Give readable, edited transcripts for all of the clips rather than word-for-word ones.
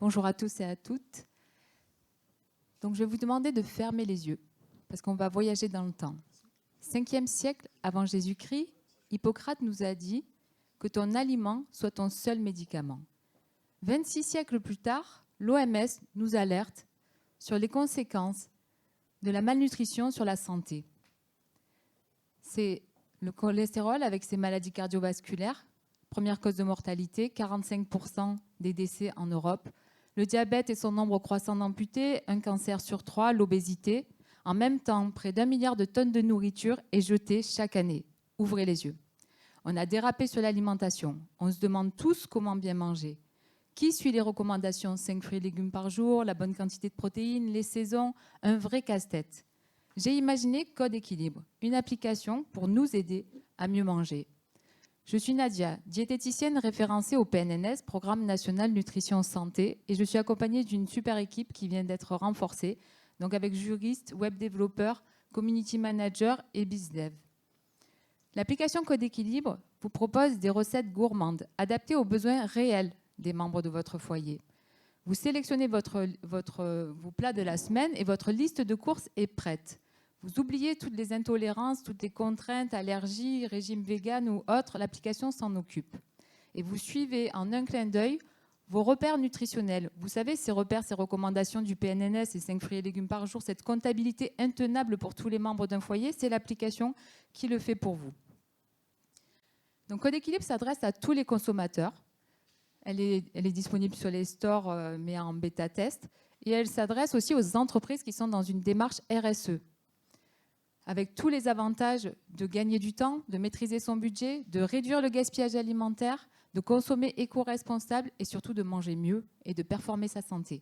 Bonjour à tous et à toutes. Donc, je vais vous demander de fermer les yeux, parce qu'on va voyager dans le temps. 5e siècle avant Jésus-Christ, Hippocrate nous a dit que ton aliment soit ton seul médicament. 26 siècles plus tard, l'OMS nous alerte sur les conséquences de la malnutrition sur la santé. C'est le cholestérol avec ses maladies cardiovasculaires, première cause de mortalité, 45% des décès en Europe. Le diabète et son nombre croissant d'amputés, un cancer sur 3, l'obésité. En même temps, près d'1 milliard de tonnes de nourriture est jetée chaque année. Ouvrez les yeux. On a dérapé sur l'alimentation. On se demande tous comment bien manger. Qui suit les recommandations? 5 fruits et légumes par jour, la bonne quantité de protéines, les saisons, un vrai casse-tête. J'ai imaginé Code Équilibre, une application pour nous aider à mieux manger. Je suis Nadia, diététicienne référencée au PNNS, Programme National Nutrition Santé, et je suis accompagnée d'une super équipe qui vient d'être renforcée, donc avec juristes, web développeurs, community manager et bizdev. L'application Code Équilibre vous propose des recettes gourmandes, adaptées aux besoins réels des membres de votre foyer. Vous sélectionnez vos plats de la semaine et votre liste de courses est prête. Vous oubliez toutes les intolérances, toutes les contraintes, allergies, régime vegan ou autres, l'application s'en occupe. Et vous suivez en un clin d'œil vos repères nutritionnels. Vous savez, ces repères, ces recommandations du PNNS, ces 5 fruits et légumes par jour, cette comptabilité intenable pour tous les membres d'un foyer, c'est l'application qui le fait pour vous. Donc Code Équilibre s'adresse à tous les consommateurs. Elle est disponible sur les stores, mais en bêta-test. Et elle s'adresse aussi aux entreprises qui sont dans une démarche RSE, avec tous les avantages de gagner du temps, de maîtriser son budget, de réduire le gaspillage alimentaire, de consommer éco-responsable et surtout de manger mieux et de performer sa santé.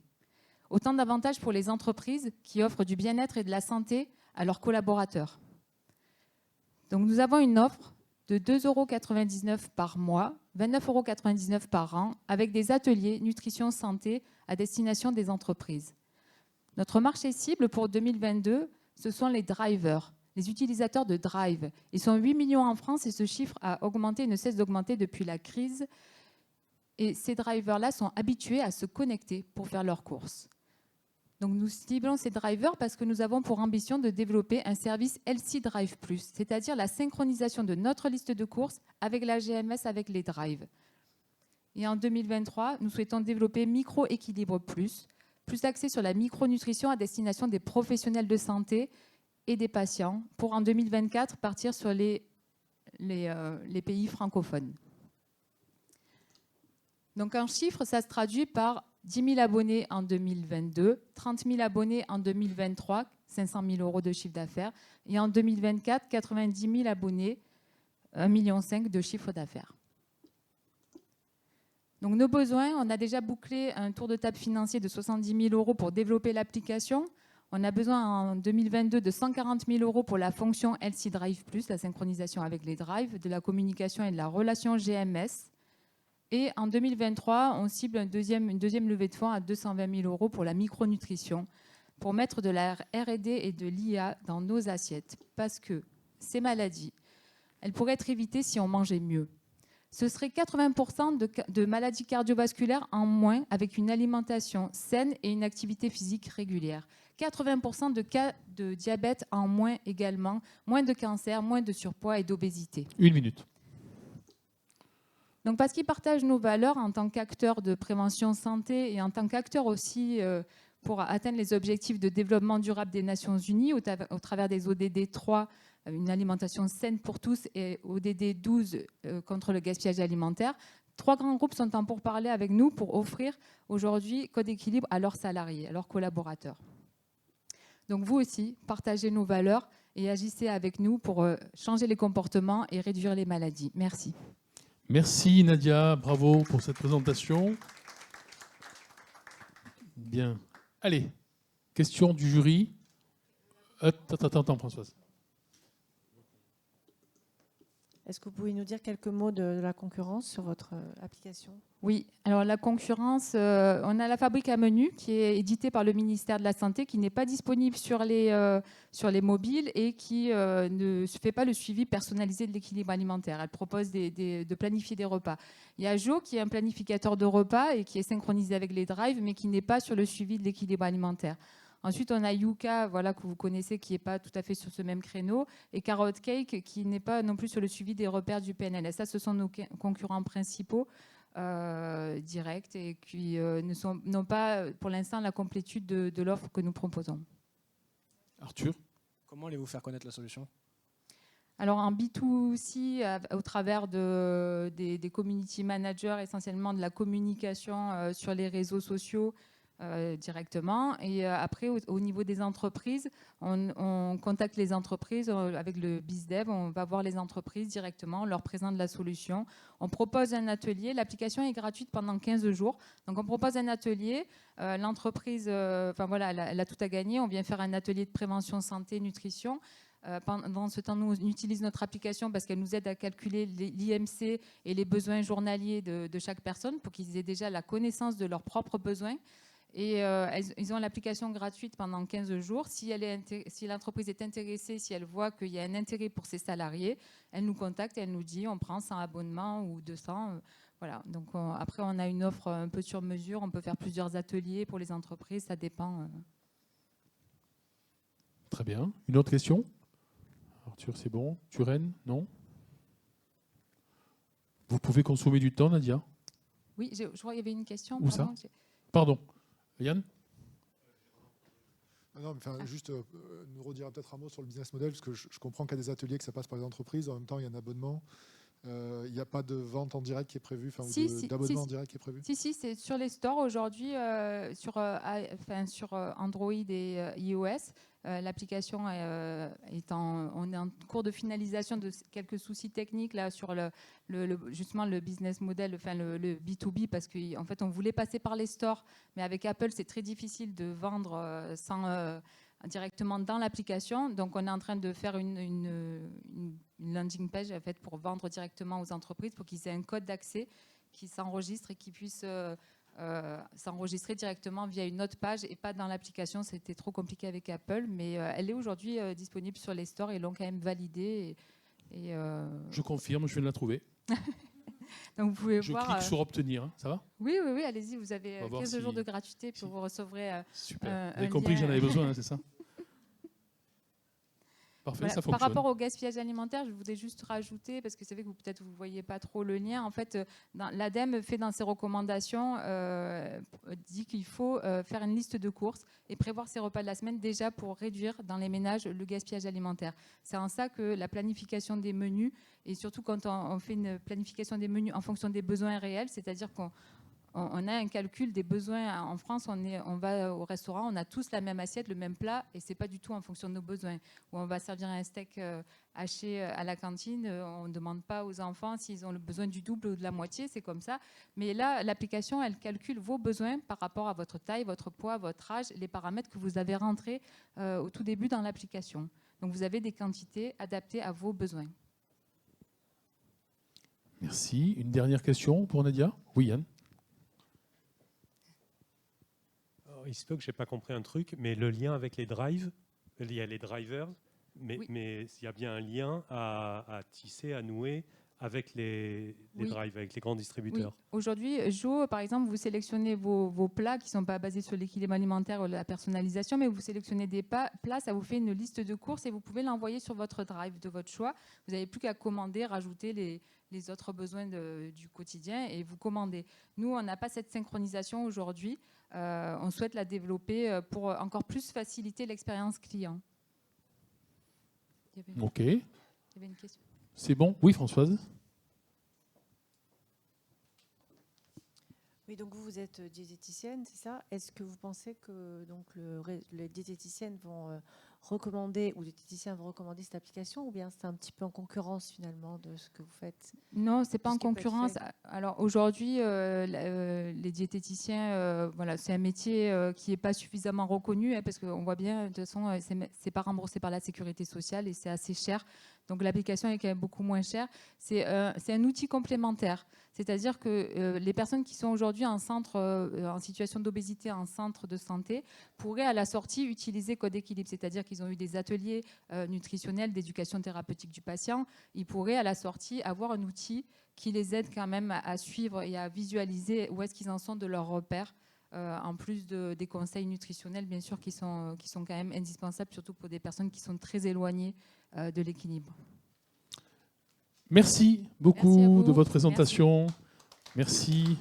Autant d'avantages pour les entreprises qui offrent du bien-être et de la santé à leurs collaborateurs. Donc nous avons une offre de 2,99 € par mois, 29,99 € par an, avec des ateliers nutrition santé à destination des entreprises. Notre marché cible pour 2022, ce sont les drivers, les utilisateurs de Drive. Ils sont 8 millions en France et ce chiffre a augmenté et ne cesse d'augmenter depuis la crise. Et ces drivers-là sont habitués à se connecter pour faire leurs courses. Donc nous ciblons ces drivers parce que nous avons pour ambition de développer un service LC Drive+, c'est-à-dire la synchronisation de notre liste de courses avec la GMS, avec les drives. Et en 2023, nous souhaitons développer Micro Équilibre+, plus axé sur la micronutrition à destination des professionnels de santé et des patients, pour en 2024 partir sur les pays francophones. Donc en chiffres, ça se traduit par 10 000 abonnés en 2022, 30 000 abonnés en 2023, 500 000 € de chiffre d'affaires, et en 2024, 90 000 abonnés, 1,5 million de chiffre d'affaires. Donc nos besoins, on a déjà bouclé un tour de table financier de 70 000 € pour développer l'application. On a besoin en 2022 de 140 000 € pour la fonction LC Drive+, la synchronisation avec les drives, de la communication et de la relation GMS. Et en 2023, on cible une deuxième levée de fonds à 220 000 € pour la micronutrition, pour mettre de la R&D et de l'IA dans nos assiettes. Parce que ces maladies, elles pourraient être évitées si on mangeait mieux. Ce serait 80% de maladies cardiovasculaires en moins avec une alimentation saine et une activité physique régulière. 80% de cas de diabète en moins également, moins de cancer, moins de surpoids et d'obésité. 1 minute. Donc parce qu'ils partagent nos valeurs en tant qu'acteurs de prévention santé et en tant qu'acteurs aussi pour atteindre les objectifs de développement durable des Nations Unies au travers des ODD 3, une alimentation saine pour tous, et ODD 12 contre le gaspillage alimentaire. 3 grands groupes sont en pourparlers avec nous pour offrir aujourd'hui Code Équilibre à leurs salariés, à leurs collaborateurs. Donc vous aussi, partagez nos valeurs et agissez avec nous pour changer les comportements et réduire les maladies. Merci. Merci Nadia, bravo pour cette présentation. Bien. Allez, question du jury. Attends, Françoise. Est-ce que vous pouvez nous dire quelques mots de la concurrence sur votre application ? Oui, alors la concurrence, on a la fabrique à menu qui est éditée par le ministère de la Santé, qui n'est pas disponible sur les mobiles et qui ne fait pas le suivi personnalisé de l'équilibre alimentaire. Elle propose de planifier des repas. Il y a Jo qui est un planificateur de repas et qui est synchronisé avec les drives, mais qui n'est pas sur le suivi de l'équilibre alimentaire. Ensuite, on a Yuka, voilà, que vous connaissez, qui n'est pas tout à fait sur ce même créneau, et Carrot Cake, qui n'est pas non plus sur le suivi des repères du PNL. Ça, ce sont nos concurrents principaux directs et qui n'ont pas, pour l'instant, la complétude de l'offre que nous proposons. Arthur ? Comment allez-vous faire connaître la solution ? Alors en B2C, au travers des community managers, essentiellement de la communication sur les réseaux sociaux, directement. Et après, au niveau des entreprises, on contacte les entreprises avec le BizDev. On va voir les entreprises directement, on leur présente la solution. On propose un atelier. L'application est gratuite pendant 15 jours. Donc, on propose un atelier. L'entreprise, voilà, elle a tout à gagner. On vient faire un atelier de prévention santé, nutrition. Pendant ce temps, nous, on utilise notre application parce qu'elle nous aide à calculer l'IMC et les besoins journaliers de chaque personne pour qu'ils aient déjà la connaissance de leurs propres besoins. Et ils ont l'application gratuite pendant 15 jours. Si l'entreprise est intéressée, si elle voit qu'il y a un intérêt pour ses salariés, elle nous contacte et elle nous dit on prend 100 abonnements ou 200. Voilà. Donc après, on a une offre un peu sur mesure. On peut faire plusieurs ateliers pour les entreprises. Ça dépend. Très bien. Une autre question ? Arthur, c'est bon. Turenne, non ? Vous pouvez consommer du temps, Nadia ? Oui, je crois qu'il y avait une question. Où ça ? Pardon. Yann ? Non, mais juste nous redire peut-être un mot sur le business model, parce que je comprends qu'il y a des ateliers que ça passe par les entreprises, en même temps il y a un abonnement. Il n'y a pas de vente en direct qui est prévue, d'abonnement en direct qui est prévu ? Si, c'est sur les stores aujourd'hui, sur Android et iOS. L'application on est en cours de finalisation de quelques soucis techniques là sur justement le business model, le B2B, parce qu'en fait on voulait passer par les stores, mais avec Apple c'est très difficile de vendre directement dans l'application. Donc on est en train de faire une landing page en fait, pour vendre directement aux entreprises, pour qu'ils aient un code d'accès qui s'enregistre et qu'ils puissent s'enregistrer directement via une autre page et pas dans l'application. C'était trop compliqué avec Apple, mais elle est aujourd'hui disponible sur les stores et l'ont quand même validée. Je confirme, je viens de la trouver. Donc vous pouvez je voir. Clique sur obtenir, ça va ? Oui, allez-y, vous avez 15 jours de gratuité, puis vous recevrez super. Vous avez compris que j'en avais besoin, hein, c'est ça ? Parfait, voilà. Ça fonctionne. Par rapport au gaspillage alimentaire, je voudrais juste rajouter, parce que c'est vrai que peut-être vous ne voyez pas trop le lien. En fait, l'ADEME fait dans ses recommandations, dit qu'il faut faire une liste de courses et prévoir ses repas de la semaine déjà pour réduire dans les ménages le gaspillage alimentaire. C'est en ça que la planification des menus, et surtout quand on fait une planification des menus en fonction des besoins réels, c'est-à-dire qu'on a un calcul des besoins. En France, on va au restaurant, on a tous la même assiette, le même plat, et c'est pas du tout en fonction de nos besoins. Ou on va servir un steak haché à la cantine, on ne demande pas aux enfants s'ils ont le besoin du double ou de la moitié, c'est comme ça. Mais là, l'application, elle calcule vos besoins par rapport à votre taille, votre poids, votre âge, les paramètres que vous avez rentrés au tout début dans l'application. Donc vous avez des quantités adaptées à vos besoins. Merci. Une dernière question pour Nadia ? Oui, Yann ? Il se peut que je n'ai pas compris un truc, mais le lien avec les drives, il y a les drivers, mais il y a bien un lien à tisser, à nouer avec les drives, avec les grands distributeurs. Oui. Aujourd'hui, Jo, par exemple, vous sélectionnez vos plats qui ne sont pas basés sur l'équilibre alimentaire ou la personnalisation, mais vous sélectionnez des plats, ça vous fait une liste de courses et vous pouvez l'envoyer sur votre drive de votre choix. Vous n'avez plus qu'à commander, rajouter les autres besoins du quotidien et vous commandez. Nous, on n'a pas cette synchronisation aujourd'hui. On souhaite la développer pour encore plus faciliter l'expérience client. Ok. Il y avait une question. C'est bon ? Oui, Françoise ? Oui, donc vous êtes diététicienne, c'est ça ? Est-ce que vous pensez que donc, les diététiciennes vont recommander, ou les diététiciens vont recommander cette application, ou bien c'est un petit peu en concurrence finalement de ce que vous faites ? Non, c'est pas en concurrence. Alors aujourd'hui, les diététiciens, voilà, c'est un métier qui n'est pas suffisamment reconnu, parce qu'on voit bien, de toute façon, c'est pas remboursé par la sécurité sociale et c'est assez cher. Donc l'application est quand même beaucoup moins chère. C'est un outil complémentaire. C'est-à-dire que les personnes qui sont aujourd'hui en situation d'obésité en centre de santé pourraient à la sortie utiliser Code Équilibre. C'est-à-dire qu'ils ont eu des ateliers nutritionnels d'éducation thérapeutique du patient. Ils pourraient à la sortie avoir un outil qui les aide quand même à suivre et à visualiser où est-ce qu'ils en sont de leurs repères. En plus des conseils nutritionnels, bien sûr, qui sont quand même indispensables, surtout pour des personnes qui sont très éloignées de l'équilibre. Merci beaucoup Merci à vous. de votre présentation. Merci.